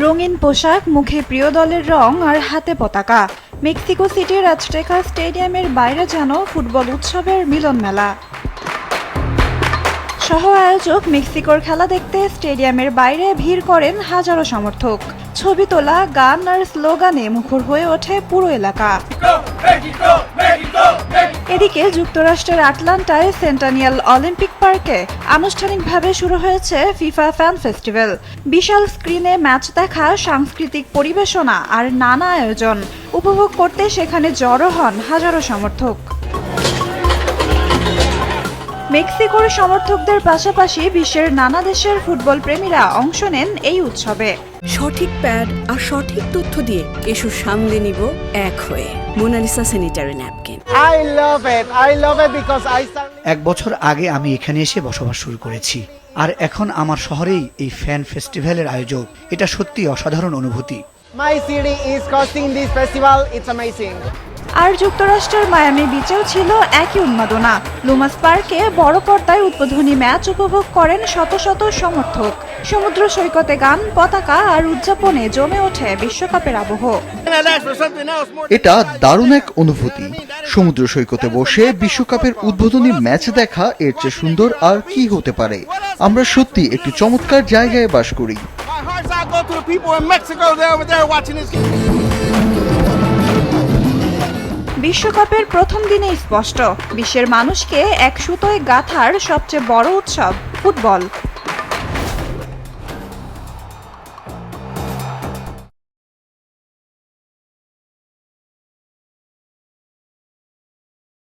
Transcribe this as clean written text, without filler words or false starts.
রঙিন পোশাক, মুখে প্রিয় দলের রং আর হাতে পতাকা। মেক্সিকো সিটির আজটেকা স্টেডিয়ামের বাইরে যেন ফুটবল উৎসবের মিলন মেলা। সহ আয়োজক মেক্সিকোর খেলা দেখতে স্টেডিয়ামের বাইরে ভিড় করেন হাজারো সমর্থক। ছবি তোলা, গান আর স্লোগানে মুখর হয়ে ওঠে পুরো এলাকা। এদিকে যুক্তরাষ্ট্রের আটলান্টায় সেন্টানিয়াল অলিম্পিক পার্কে আনুষ্ঠানিকভাবে শুরু হয়েছে ফিফা ফ্যান ফেস্টিভ্যাল। বিশাল স্ক্রিনে ম্যাচ দেখা, সাংস্কৃতিক পরিবেশনা আর নানা আয়োজন উপভোগ করতে সেখানে জড়ো হন হাজারো সমর্থক। মেক্সিকোর সমর্থকদের পাশাপাশি বিশ্বের নানা দেশের ফুটবল প্রেমীরা অংশ নেন এই উৎসবে। সঠিক প্যাড আর সঠিক তথ্য দিয়ে এসো সামলে নিব এক হয়ে। Monalisa sanitary napkin. I love it because এক বছর আগে আমি এখানে এসে বসবাস শুরু করেছি, আর এখন আমার শহরেই এই ফ্যান ফেস্টিভ্যালের আয়োজক। এটা সত্যি অসাধারণ অনুভূতি। my city is hosting this festival. It's amazing. আর যুক্তরাষ্ট্রের মায়ামি বিচেও ছিল একই উন্মাদনা। লুমাস পার্কে বড় পর্দায় উদ্বোধনী ম্যাচ উপভোগ করেন শত শত সমর্থক। সমুদ্র সৈকতে গান, পতাকা আর উদযাপনে জমে ওঠে বিশ্বকাপের আবহ। এটা দারুণ এক অনুভূতি। সমুদ্র সৈকতে বসে বিশ্বকাপের উদ্বোধনী ম্যাচ দেখা এর চেয়ে সুন্দর আর কি হতে পারে। আমরা সত্যি একটি চমৎকার জায়গায় বাস করি। বিশ্বকাপের প্রথম দিনেই স্পষ্ট, বিশ্বের মানুষকে এক সুতোয় গাঁথার সবচেয়ে বড় উৎসব ফুটবল।